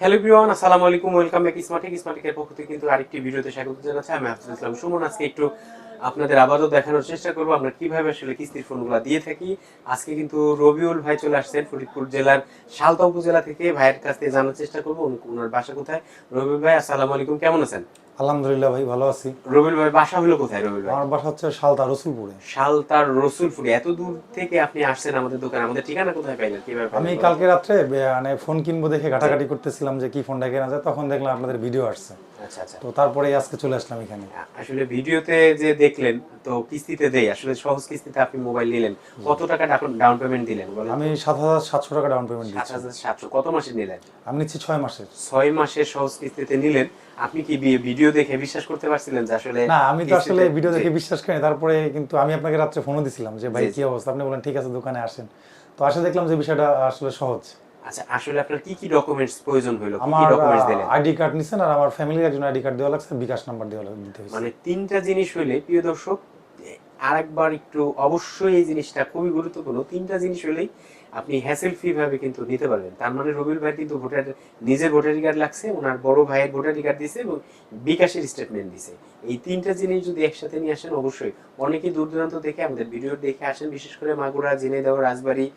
Hello everyone, আসসালামু আলাইকুম। Welcome back স্মার্টেকের পক্ষ থেকে কিন্তু আরেকটি ভিডিওতে স্বাগত জানাচ্ছি। আমি আফজাল ইসলাম সুমন। আজকে একটু আপনাদের আবারও দেখানোর চেষ্টা করব আমরা কিভাবে আসলে কিস্তির ফোনগুলো দিয়ে থাকি। আজকে কিন্তু রবিউল ভাই চলে আসছেন ফরিদপুর জেলার সালতা উপজেলা থেকে। ভাইয়ের কাছ থেকে জানার চেষ্টা করবো ওনার বাসা কোথায়। রবিউল ভাই, আসসালামু আলাইকুম, কেমন আছেন? আলহামদুলিল্লাহ ভাই, ভালো আছি। রবিউল ভাই বাসা হলো কোথায়? রবিউল ভাই আমার বাসা হচ্ছে সালতা রসুলপুরে। সালতার রসুলপুরে। এত দূর থেকে আপনি আসছেন আমাদের দোকানে, আমাদের ঠিকানা কোথায় পাইলেন, কিভাবে আমি পাইলেন বলেন তো? কালকে রাত্রে মানে ফোন কিনবো দেখে জি। ঘাটাঘাটি করতেছিলাম যে কি ফোনটা কেনা যায়, তখন দেখলাম আপনাদের ভিডিও আসছে। আচ্ছা আচ্ছা। তো তারপরে আজকে চলে আসলাম এখানে। আসলে ভিডিওতে যে দেখলেন, তো কিস্তিতে দেই আসলে সহজ কিস্তিতে আপনি মোবাইল নিলেন, কত টাকা ডাউন পেমেন্ট দিলেন বলেন আমি তো? 7,700 টাকা ডাউন পেমেন্ট সাত দিচ্ছি। হাজার সাতশো কত মাসে নিলেন? আমি নিচ্ছি 6 মাসের। 6 মাসের সহজ কিস্তিতে নিলেন। আপনি কি ভিডিও দেখে বিশ্বাস করতে পারছিলেন যে আসলে না, আমি তো আসলে কিস্তিতে? ভিডিও জি দেখে বিশ্বাস করিনি। তারপরে কিন্তু আমি আপনাকে রাত্রে ফোনও দিছিলাম যে ভাই জি কি জি। অবস্থা, আপনি বলেন ঠিক আছে দোকানে আসেন। তো আসে দেখলাম যে বিষয়টা আসলে সহজ। আচ্ছা, আসলে আপনার কি কি ডকুমেন্টস প্রয়োজন হলো, কি কি আমার ডকুমেন্টস দিলেন? আইডি কার্ড নিছেন, আর আমার ফ্যামিলির একজন আইডি কার্ড দেওয়া লাগছে, বিকাশ নাম্বার দিতে হয়েছে। মানে তিনটা জিনিস হইলে, প্রিয় দর্শক, আরেকবার একটু অবশ্যই এই জিনিসটা খুবই গুরুত্বপূর্ণ। তিনটা জিনিস হলেই আপনি হ্যাসেল ফ্রি ভাবে কিন্তু নিতে পারবেন। তার মানে রবিউল ভাই কিন্তু নিজের ভোটার কার্ড লাগছে, ওনার বড় ভাইয়ের ভোটার কার্ড দিছে এবং বিকাশের স্টেটমেন্ট দিছে। এই তিনটা জিনিস যদি একসাথে নিয়ে আসেন, অবশ্যই অনেকেই দূর দূরান্ত দেখে আমাদের ভিডিও দেখে আসেন, বিশেষ করে মাগুরা, ঝিনাইদহ, রাজবাড়ী,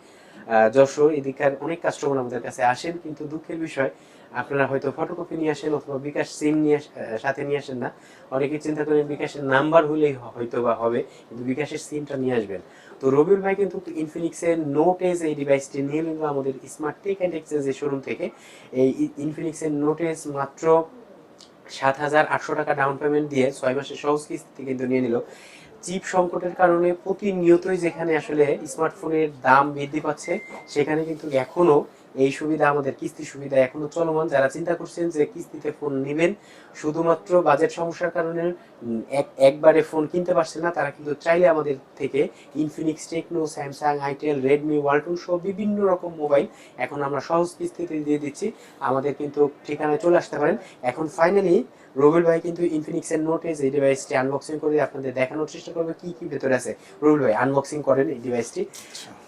যশোর এদিককার অনেক কাস্টমার আমাদের কাছে আসেন, কিন্তু দুঃখের বিষয় আপনারা হয়তো ফটোকপি নিয়ে আসেন অথবা বিকাশ সিম নিয়ে সাথে নিয়ে আসেন না। অনেকে চিন্তা করেন বিকাশের নাম্বার হলেই হয়তো বা হবে, কিন্তু বিকাশের সিমটা নিয়ে আসবেন। তো রবিউল ভাই কিন্তু ইনফিনিক্সের নোট এজ এই ডিভাইসটি নিয়ে নিল আমাদের স্মার্ট টেক অ্যান্ড এক্সচেঞ্জের শোরুম থেকে। এই ইনফিনিক্সের নোট এজ মাত্র 7,800 টাকা ডাউন পেমেন্ট দিয়ে 6 মাসের সহজ কিস্তিতে কিন্তু নিয়ে নিল। চিপ সংকটের কারণে প্রতিনিয়তই যেখানে আসলে স্মার্টফোনের দাম বৃদ্ধি পাচ্ছে, সেখানে কিন্তু এখনো এই সুবিধা, আমাদের কিস্তি সুবিধা এখনো চলমান। যারা চিন্তা করছেন যে কিস্তিতে ফোন নেবেন, শুধুমাত্র বাজেট সমস্যার কারণে একবারে ফোন কিনতে পারছেন না, তারা কিন্তু চাইলে আমাদের থেকে Infinix, Tecno, Samsung, itel, Redmi, Walton সহ বিভিন্ন রকম মোবাইল এখন আমরা সহজ কিস্তিতে দিয়ে দিচ্ছি। আমাদের কিন্তু ঠিকানায় চলে আসতে পারেন। এখন ফাইনালি রবিউল ভাই কিন্তু ইনফিনিক্সের নোট এজ এই ডিভাইসটি আনবক্সিং করে আপনাদের দেখানোর চেষ্টা করবে কি কি ভেতরে আছে। রবিউল ভাই আনবক্সিং করেন এই ডিভাইসটি।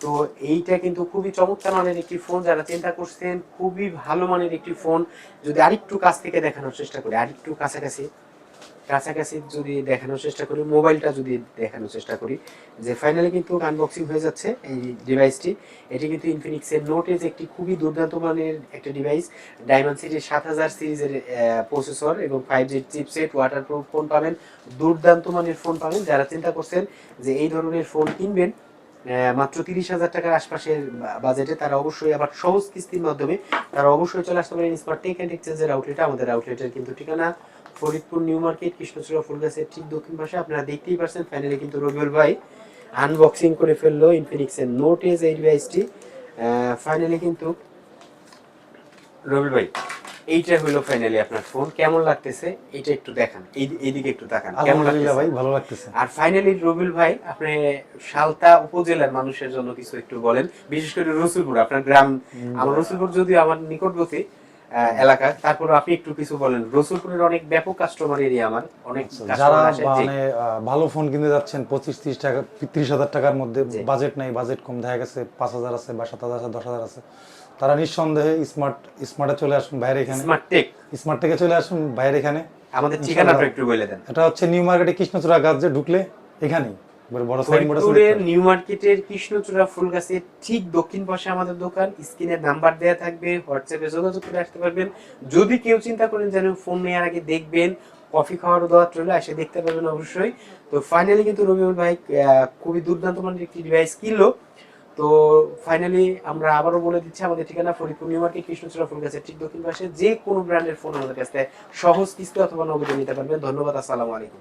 তো এইটা কিন্তু খুবই চমৎকার মানের একটি ফোন। যারা চিন্তা করছেন খুবই ভালো মানের একটি ফোন, যদি আরেকটু কাছ থেকে দেখানোর চেষ্টা করি, আরেকটু কাছাকাছি কাছাকাছি যদি দেখানোর চেষ্টা করি, মোবাইলটা যদি দেখানোর চেষ্টা করি, যে ফাইনালি কিন্তু আনবক্সিং হয়ে যাচ্ছে এই ডিভাইসটি। এটি কিন্তু ইনফিনিক্সের নোট এজ একটি খুবই দুর্দান্ত মানের একটা ডিভাইস। ডায়মন্ড সিটির 7000 সিরিজের প্রসেসর এবং 5G চিপসেট, ওয়াটারপ্রুফ ফোন পাবেন, দুর্দান্ত মানের ফোন পাবেন। যারা চিন্তা করছেন যে এই ধরনের ফোন কিনবেন মাত্র 30,000 টাকার আশপাশের বাজেটে, তারা অবশ্যই আবার সহজ কিস্তির মাধ্যমে তারা অবশ্যই চলে আসতে পারেন স্মার্ট টেক অ্যান্ড এক্সচেঞ্জের আউটলেটে। আমাদের আউটলেটের কিন্তু ঠিকানা ফরিদপুর নিউ মার্কেট, কৃষ্ণচূড়া ফুলগাছের ঠিক দক্ষিণ পাশে। আপনারা দেখতেই পারছেন ফাইনালি কিন্তু রবিউল ভাই আনবক্সিং করে ফেললো ইনফিনিক্সের নোট এজ এই ডিভাইসটি। ফাইনালি কিন্তু রবিউল ভাই, এইটা হলো ফাইনালি আপনার ফোন। কেমন লাগতেছে এটা একটু দেখান, এইদিকে একটু তাকান, কেমন আলহামদুলিল্লাহ লাগতেছে? ভাই, ভালো লাগতেছে। আর ফাইনালি রবিউল ভাই, আপনি সালতা উপজেলার মানুষের জন্য কিছু একটু বলেন, বিশেষ করে রসুলপুর আপনার গ্রাম। আমার রসুলপুর যদিও আমার নিকটবর্তী এলাকা, তারপর আপনি একটু কিছু বলেন। রসুলপুরের অনেক ব্যাপক কাস্টমার এরিয়া, আমার অনেক আচ্ছা, যারা কাস্টমার আসে। জি মানে ভালো ফোন কিনতে যাচ্ছেন 25-30 টাকা, 30,000 টাকার মধ্যে, জি। বাজেট নাই, বাজেট কম, দেখা গেছে 5,000 আছে বা 7,000 আছে, 10,000 আছে, তারা নিঃসন্দেহে স্মার্টে চলে আসুন বাইরে এখানে। স্মার্ট টেক, স্মার্ট থেকে চলে আসুন বাইরে এখানে। আমাদের ইনশাল্লাহ। ঠিকানাটা একটু বলে দেন। এটা হচ্ছে নিউ মার্কেটে কৃষ্ণচূড়া গাছ যে ঢুকলে এখানেই বড় সাইনবোর্ড আছে, দেখতে ফরিদপুরের পাবেন। নিউ মার্কেটের কৃষ্ণচূড়া ফুল গাছের ঠিক দক্ষিণ পাশে আমাদের দোকান। স্ক্রিনে নাম্বার দেওয়া থাকবে, হোয়াটসঅ্যাপে যোগাযোগ করে আসতে পারবেন। যদি কেউ চিন্তা করেন যেন ফোন নেওয়ার আগে দেখবেন, কফি খাওয়ারও দাওয়াত রইল, এসে দেখতে পারবেন অবশ্যই। তো ফাইনালি কিন্তু রবিউল ভাই খুবই দুর্দান্ত মানের একটি ডিভাইস কিনলো। তো ফাইনালি আমরা আবারও বলে দিচ্ছি, আমাদের ঠিকানা ফরিদপুর নিউ মার্কেট, কৃষ্ণচূড়া ফুল গাছের ঠিক দক্ষিণ পাশে। যে কোনো ব্র্যান্ডের ফোন আমাদের কাছে সহজ কিস্তি অথবা নগদে নিতে পারবেন। ধন্যবাদ, আসসালামু আলাইকুম।